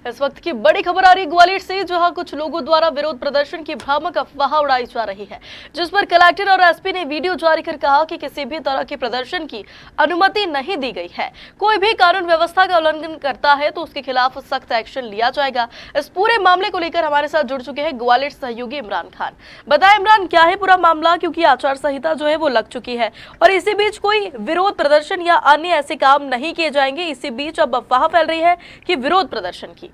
इस वक्त की बड़ी खबर आ रही है ग्वालियर से, जहां कुछ लोगों द्वारा विरोध प्रदर्शन की भ्रामक अफवाह उड़ाई जा रही है, जिस पर कलेक्टर और एसपी ने वीडियो जारी कर कहा कि किसी भी तरह के प्रदर्शन की अनुमति नहीं दी गई है। कोई भी कानून व्यवस्था का उल्लंघन करता है तो उसके खिलाफ सख्त एक्शन लिया जाएगा। इस पूरे मामले को लेकर हमारे साथ जुड़ चुके हैं ग्वालियर सहयोगी इमरान खान। बताएं इमरान, क्या है पूरा मामला, क्योंकि आचार संहिता जो है वो लग चुकी है और इसी बीच कोई विरोध प्रदर्शन या अन्य ऐसे काम नहीं किए जाएंगे। इसी बीच अब अफवाह फैल रही है कि विरोध प्रदर्शन की।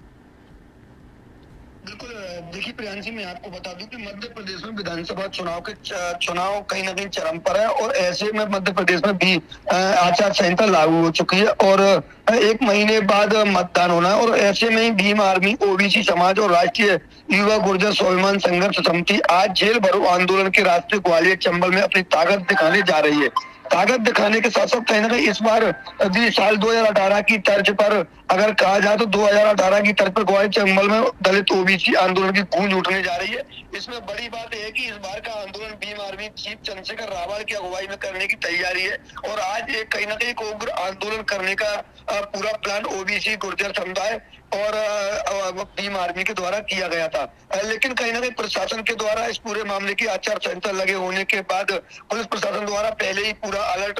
बिल्कुल। देखिए प्रियांशी, मैं आपको बता दूं कि मध्य प्रदेश में विधानसभा चुनाव कहीं ना कहीं चरम पर है और ऐसे में मध्य प्रदेश में भी आचार संहिता लागू हो चुकी है और 1 महीने बाद मतदान होना है और ऐसे में ही भीम आर्मी, ओबीसी समाज और राष्ट्रीय युवा गुर्जर स्वाभिमान संघर्ष समिति आज जेल भरो आंदोलन के रास्ते ग्वालियर चंबल में अपनी ताकत दिखाने जा रही है। ताकत दिखाने के साथ साथ कहीं ना कहीं इस बार भी साल 2018 की तर्ज पर अगर कहा जाए तो 2018 की तर्ज पर ग्वालियर चंबल में दलित ओबीसी आंदोलन की गूंज उठने जा रही है। इसमें बड़ी बात यह है कि इस बार का आंदोलन भीम आर्मी चीफ चंद्रशेखर रावल की अगुवाई में करने की तैयारी है और आज एक कहीं ना कहीं एक उग्र आंदोलन करने का पूरा प्लान ओबीसी गुर्जर समुदाय और भीम आर्मी के द्वारा किया गया था। लेकिन कहीं ना कहीं प्रशासन के द्वारा इस पूरे मामले की आचार संहिता लगे होने के बाद पुलिस प्रशासन द्वारा पहले ही पूरा अलर्ट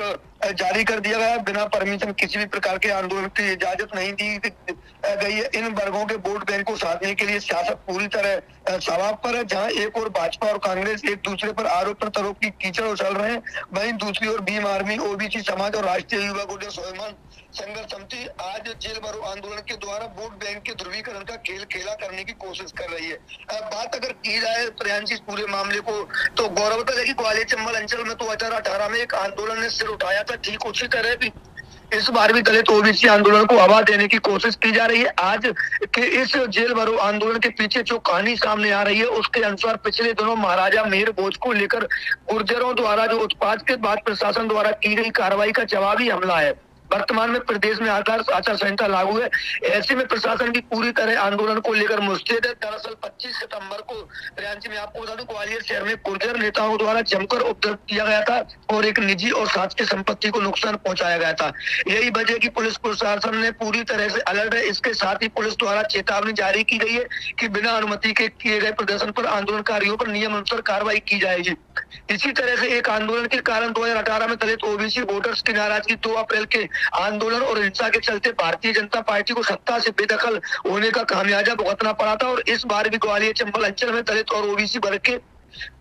जारी कर दिया गया। बिना परमिशन किसी भी प्रकार के आंदोलन की इजाजत नहीं दी गई है। इन वर्गों के वोट बैंक को साधने के लिए सियासत पूरी तरह सवाब पर है। जहां एक और भाजपा और कांग्रेस एक दूसरे पर आरोप प्रत्यारोप की कीचड़ उछल रहे हैं, वहीं दूसरी ओर भीम आर्मी, ओबीसी समाज और राष्ट्रीय युवा गुर्जर स्वाभिमान संघर्ष समिति आज जेल भरो आंदोलन के द्वारा वोट बैंक के ध्रुवीकरण का खेल खेला करने की कोशिश कर रही है। बात अगर की जाए प्रियांशी इस पूरे मामले को, तो गौरवतलब है कि ग्वालियर चंबल अंचल में 2018 में एक आंदोलन ने सिर उठाया था। ठीक उसी तरह भी इस बार भी दलित ओबीसी आंदोलन को हवा देने की कोशिश की जा रही है। आज के इस जेल भरो आंदोलन के पीछे जो कहानी सामने आ रही है उसके अनुसार पिछले दिनों महाराजा मेहर भोज को लेकर गुर्जरों द्वारा जो उत्पात के बाद प्रशासन द्वारा की गई कार्रवाई का जवाबी हमला है। वर्तमान में प्रदेश में आचार संहिता लागू है। ऐसे में प्रशासन की पूरी तरह आंदोलन को लेकर मुस्तैद है। दरअसल 25 सितंबर को प्रियांशी, मैं आपको बता दूं, ग्वालियर शहर में गुर्जर नेताओं द्वारा जमकर उपद्रव किया गया था और एक निजी और शासकीय संपत्ति को नुकसान पहुंचाया गया था। यही वजह की पुलिस प्रशासन ने पूरी तरह से अलर्ट है। इसके साथ ही पुलिस द्वारा चेतावनी जारी की गई है कि बिना अनुमति के किए गए प्रदर्शन पर आंदोलनकारियों पर नियम अनुसार कार्रवाई की जाएगी। इसी तरह से एक आंदोलन के कारण 2018 में दलित ओबीसी वोटर्स की नाराजगी 2 अप्रैल के आंदोलन और हिंसा के चलते भारतीय जनता पार्टी को सत्ता से बेदखल होने का खामियाजा भुगतना पड़ा था और इस बार भी ग्वालियर चंबल अंचल में दलित और ओबीसी वर्ग के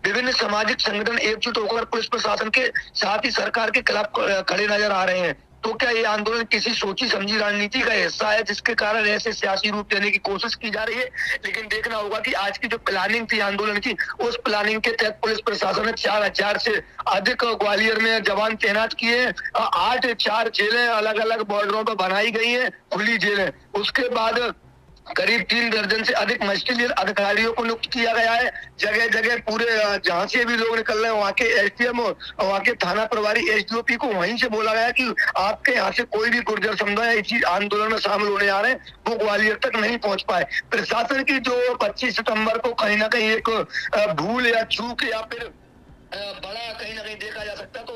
विभिन्न सामाजिक संगठन एकजुट होकर पुलिस प्रशासन के साथ ही सरकार के खिलाफ खड़े नजर आ रहे हैं। तो क्या ये आंदोलन किसी सोची समझी रणनीति का हिस्सा है जिसके कारण ऐसे सियासी रूप देने की कोशिश की जा रही है? लेकिन देखना होगा कि आज की जो प्लानिंग थी आंदोलन की, उस प्लानिंग के तहत पुलिस प्रशासन ने 4000 से अधिक ग्वालियर में जवान तैनात किए हैं। 4 जेलें अलग अलग बॉर्डरों पर बनाई गई है, खुली जेलें। उसके बाद करीब 3 दर्जन से अधिक मजिस्ट्रेट अधिकारियों को नियुक्त किया गया है। जगह जगह पूरे जहां से भी लोग निकल रहे हैं वहाँ के एसडीएम और वहाँ के थाना प्रभारी एसडीओपी को वहीं से बोला गया कि आपके यहाँ से कोई भी गुर्जर समुदाय इसी आंदोलन में शामिल होने आ रहे हैं, वो ग्वालियर तक नहीं पहुंच पाए। प्रशासन की जो 25 सितंबर को कहीं ना कहीं एक भूल या चूक या फिर बड़ा कहीं ना कहीं देखा जा सकता, तो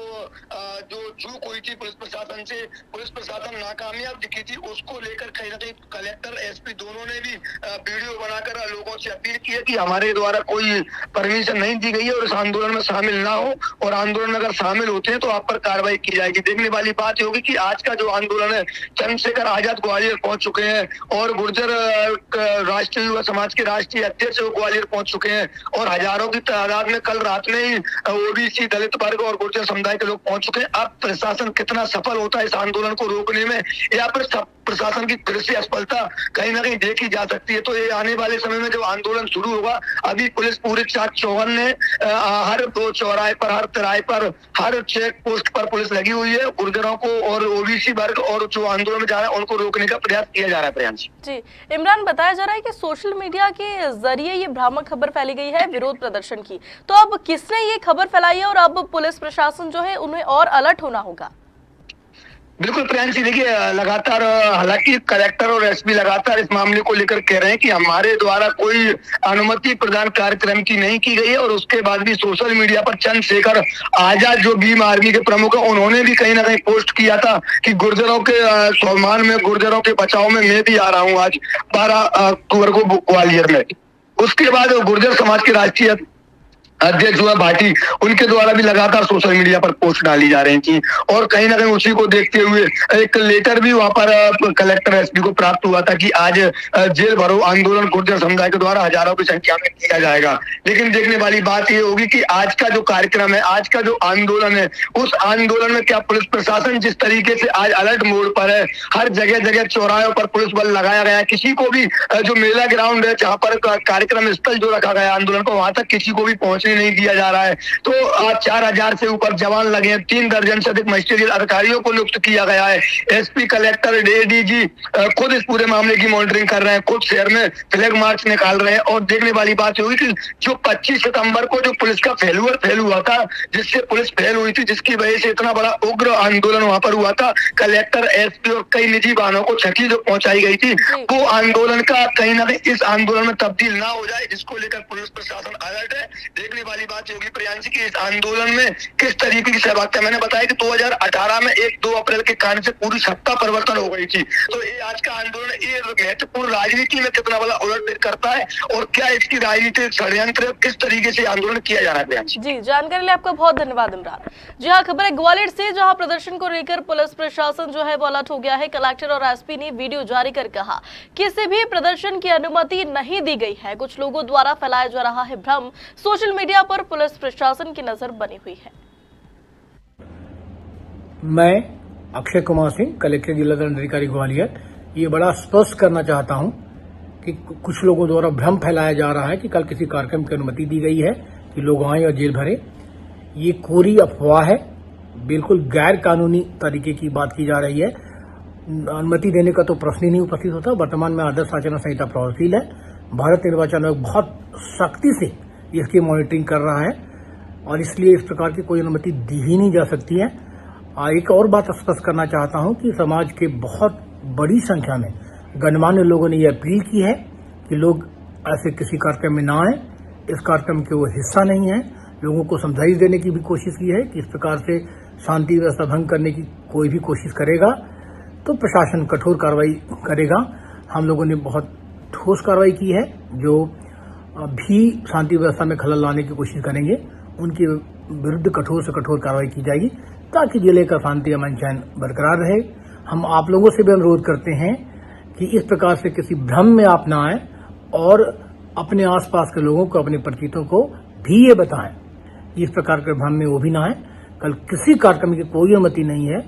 जो चूक हुई थी पुलिस प्रशासन नाकामयाब दिखी थी, उसको लेकर कहीं ना कहीं कलेक्टर एसपी दोनों ने भी वीडियो बनाकर लोगों से अपील की है कि हमारे द्वारा कोई परमिशन नहीं दी गई है और इस आंदोलन में शामिल ना हो और आंदोलन में अगर शामिल होते हैं तो आप पर कार्रवाई की जाएगी। देखने वाली बात होगी कि आज का जो आंदोलन है, चंद्रशेखर आजाद ग्वालियर पहुंच चुके हैं और गुर्जर राष्ट्रीय युवा समाज के राष्ट्रीय अध्यक्ष ग्वालियर पहुंच चुके हैं और हजारों की तादाद में कल रात में ही ओबीसी, दलित वर्ग और गुर्जर समुदाय के लोग पहुंच चुके हैं। अब प्रशासन कितना सफल होता है इस आंदोलन को रोकने में या फिर प्रशासन की फिर से असफलता कहीं ना कहीं देखी जा सकती है। तो ये आने वाले समय में जब आंदोलन शुरू होगा, अभी पुलिस पूरे चाक चौहान ने हर चौराहे पर, हर तिराहे पर, हर चेक पोस्ट पर पुलिस लगी हुई है। गुर्जरों को और ओबीसी वर्ग और जो आंदोलन में जा रहा है उनको रोकने का प्रयास किया जा रहा है। प्रियांशी जी, इमरान, बताया जा रहा है कि सोशल मीडिया के जरिए ये भ्रामक खबर फैली गई है विरोध प्रदर्शन की, तो अब किसने ये खबर फैलाई है और अब पुलिस प्रशासन जो है उन्हें और अलर्ट होना होगा? बिल्कुल प्रियांशी, देखिए लगातार हालांकि कलेक्टर और एसपी लगातार इस मामले को लेकर कह रहे हैं कि हमारे द्वारा कोई अनुमति प्रदान कार्यक्रम की नहीं की गई है, और उसके बाद भी सोशल मीडिया पर चंद्रशेखर आजाद जो भीम आर्मी के प्रमुख हैं, उन्होंने भी कहीं ना कहीं पोस्ट किया था कि गुर्जरों के सम्मान में, गुर्जरों के बचाव में मैं भी आ रहा हूँ आज 12 अक्टूबर को ग्वालियर में। उसके बाद गुर्जर समाज के राष्ट्रीय अध्यक्ष हुआ भाटी, उनके द्वारा भी लगातार सोशल मीडिया पर पोस्ट डाली जा रही थी, और कहीं ना कहीं उसी को देखते हुए एक लेटर भी वहां पर कलेक्टर एसपी को प्राप्त हुआ था कि आज जेल भरो आंदोलन गुर्जर समुदाय के द्वारा हजारों की संख्या में किया जाएगा। लेकिन देखने वाली बात ये होगी कि आज का जो कार्यक्रम है, आज का जो आंदोलन है, उस आंदोलन में क्या पुलिस प्रशासन जिस तरीके से आज अलर्ट मोड पर है, हर जगह जगह चौराहों पर पुलिस बल लगाया गया है, किसी को भी जो मेला ग्राउंड है जहाँ पर कार्यक्रम स्थल जो रखा गया आंदोलन को, वहां तक किसी को भी पहुंचने नहीं दिया जा रहा है। तो आज 4000 से ऊपर जवान लगे हैं, 3 दर्जन से अधिक मजिस्ट्रेट अधिकारियों को नियुक्त किया गया है। एसपी, कलेक्टर, एडीजी खुद इस पूरे मामले की मॉनिटरिंग कर रहे हैं, खुद शहर में फ्लैग मार्च निकाल रहे हैं। और देखने वाली बात होगी कि जो 25 सितंबर को जो पुलिस का फेल हुआ था, जिससे पुलिस फेल हुई थी, जिसकी वजह से इतना बड़ा उग्र आंदोलन वहां पर हुआ था, कलेक्टर, एसपी और कई निजी वाहनों को क्षति जो पहुंचाई गई थी, वो आंदोलन का कहीं ना कहीं इस आंदोलन में तब्दील ना हो जाए, जिसको लेकर पुलिस प्रशासन अलर्ट है। देखने वाली बात होगी प्रियांशी की इस आंदोलन में किस तरीके की सहभागिता। मैंने बताया कि 2018 में 1-2 अप्रैल के कारण से पूरी सत्ता परिवर्तन हो गई थी, तो ये आज का आंदोलन ये महत्वपूर्ण राजनीति में कितना बड़ा उलटफेर करता है, और क्या इसकी राजनीतिक षड्यंत्र, किस तरीके से आंदोलन किया जा रहा है प्रियांशी। जी, जानकारी के लिए आपका बहुत धन्यवाद इमरान। जी हाँ, खबर है ग्वालियर से, जहां प्रदर्शन को लेकर पुलिस प्रशासन जो है वो अलर्ट हो गया है। कलेक्टर और एसपी ने वीडियो जारी कर कहा किसी भी प्रदर्शन की अनुमति नहीं दी गई है। कुछ लोगों द्वारा फैलाया जा रहा है भ्रम, सोशल मीडिया पर पुलिस प्रशासन की नजर बनी हुई है। मैं अक्षय कुमार सिंह, कलेक्टर जिला दंडाधिकारी ग्वालियर, ये बड़ा स्पष्ट करना चाहता हूं कि कुछ लोगों द्वारा भ्रम फैलाया जा रहा है कि कल किसी कार्यक्रम की अनुमति दी गई है कि लोग आए और जेल भरे। ये कोरी अफवाह है, बिल्कुल गैर कानूनी तरीके की बात की जा रही है। अनुमति देने का तो प्रश्न ही नहीं उपस्थित होता। वर्तमान में आदर्श आचरण संहिता प्रभावशील है। भारत निर्वाचन आयोग बहुत सख्ती से इसकी मॉनिटरिंग कर रहा है, और इसलिए इस प्रकार की कोई अनुमति दी ही नहीं जा सकती है। एक और बात स्पष्ट करना चाहता हूं कि समाज के बहुत बड़ी संख्या में गणमान्य लोगों ने यह अपील की है कि लोग ऐसे किसी कार्यक्रम में ना आए, इस कार्यक्रम के वो हिस्सा नहीं है। लोगों को समझाइश देने की भी कोशिश की है कि इस प्रकार से शांति व्यवस्था भंग करने की कोई भी कोशिश करेगा तो प्रशासन कठोर कार्रवाई करेगा। हम लोगों ने बहुत ठोस कार्रवाई की है। जो भी शांति व्यवस्था में खलल लाने की कोशिश करेंगे उनके विरुद्ध कठोर से कठोर कार्रवाई की जाएगी, ताकि जिले का शांति अमन चैन बरकरार रहे। हम आप लोगों से भी अनुरोध करते हैं कि इस प्रकार से किसी भ्रम में आप ना आए, और अपने आसपास के लोगों को, अपने परिचितों को भी ये बताएं कि इस प्रकार के भ्रम में वो भी ना आए। कल किसी कार्यक्रम की कोई अनुमति नहीं है,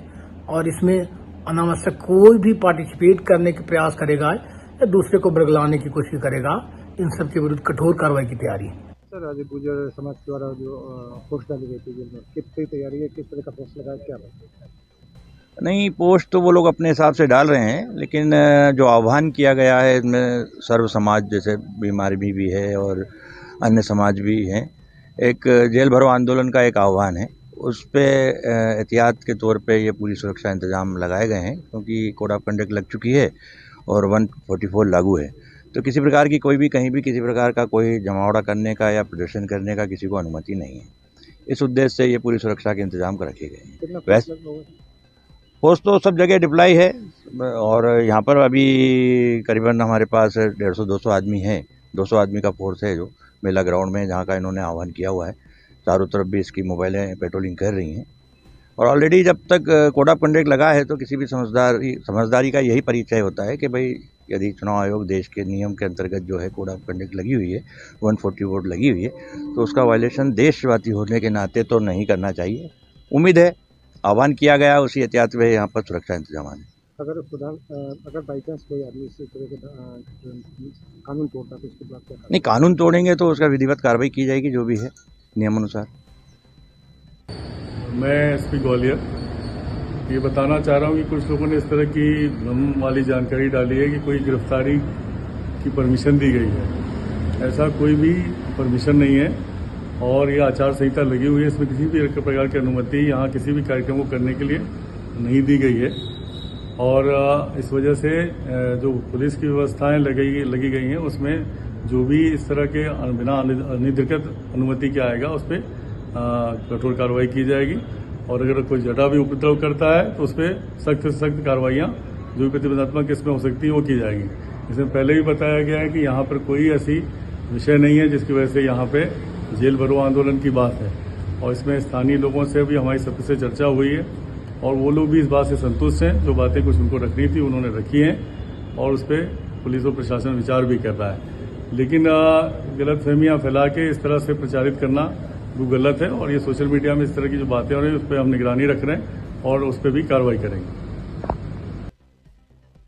और इसमें अनावश्यक कोई भी पार्टिसिपेट करने के प्रयास करेगा या दूसरे को बरगलाने की कोशिश करेगा, इन सब के विरुद्ध कठोर कार्रवाई की तैयारी है। सर, आज गुर्जर समाज द्वारा जो पोस्ट डाली गई थी जेल में, कितनी तैयारी है, किस तरह का पोस्ट लगाया, क्या बात? नहीं, पोस्ट तो वो लोग अपने हिसाब से डाल रहे हैं, लेकिन जो आह्वान किया गया है इसमें सर्व समाज, जैसे भीम आर्मी भी है और अन्य समाज भी हैं, एक जेल भरो आंदोलन का एक आह्वान है। उस पे एहतियात के तौर पे ये पूरी सुरक्षा इंतजाम लगाए गए हैं, क्योंकि कोड ऑफ कंडक्ट लग चुकी है और 144 लागू है। तो किसी प्रकार की कोई भी कहीं भी किसी प्रकार का कोई जमावड़ा करने का या प्रदर्शन करने का किसी को अनुमति नहीं है। इस उद्देश्य से ये पूरी सुरक्षा के इंतजाम कर रखे गए हैं। वैसे फोर्स तो सब जगह डिप्लाई है, और यहाँ पर अभी करीबन हमारे पास 150-200 आदमी हैं। 200 आदमी का फोर्स है जो मेला ग्राउंड में, जहाँ का इन्होंने आह्वान किया हुआ है। चारों तरफ भी इसकी मोबाइलें पेट्रोलिंग कर रही हैं, और ऑलरेडी जब तक कोड ऑफ कंडक्ट लगा है तो किसी भी समझदारी का यही परिचय होता है कि भाई यदि चुनाव आयोग देश के नियम के अंतर्गत जो है कोड ऑफ कंडक्ट लगी हुई है, 144 लगी हुई है, तो उसका वायलेशन देशवासी होने के नाते तो नहीं करना चाहिए। उम्मीद है आह्वान किया गया, उसी एहतियात में यहाँ पर सुरक्षा इंतजाम है। अगर बाई चांस कोई आदमी इस तरह के कानून तोड़ता तो उसके बाद क्या? नहीं, कानून तोड़ेंगे तो उसका विधिवत कार्रवाई की जाएगी, जो भी है नियमानुसार। मैं एसपी ग्वालियर ये बताना चाह रहा हूँ कि कुछ लोगों ने इस तरह की भ्रम वाली जानकारी डाली है कि कोई गिरफ्तारी की परमिशन दी गई है। ऐसा कोई भी परमिशन नहीं है, और ये आचार संहिता लगी हुई है। इसमें किसी भी प्रकार की अनुमति यहाँ किसी भी कार्यक्रम को करने के लिए नहीं दी गई है और इस वजह से जो पुलिस की व्यवस्थाएं लगी गई हैं उसमें जो भी इस तरह के बिना अनधिकृत अनुमति के आएगा उस पर कठोर कार्रवाई की जाएगी और अगर कोई जटा भी उपद्रव करता है तो उस पर सख्त से सख्त कार्रवाइयाँ जो भी प्रतिबंधात्मक किस्में हो सकती हैं वो की जाएगी। इसमें पहले भी बताया गया है कि यहाँ पर कोई ऐसी विषय नहीं है जिसकी वजह से यहाँ पे जेल भरो आंदोलन की बात है और इसमें स्थानीय लोगों से भी हमारी सबसे चर्चा हुई है और वो लोग भी इस बात से संतुष्ट हैं। जो बातें कुछ उनको रखनी थी उन्होंने रखी हैं और उस पर पुलिस और प्रशासन विचार भी कर रहा है, लेकिन गलतफहमियां फैला के इस तरह से प्रचारित करना वो गलत है और ये सोशल मीडिया में इस तरह की जो बातें हो रही है उस पर हम निगरानी रख रहे हैं और उस पर भी कार्रवाई करेंगे।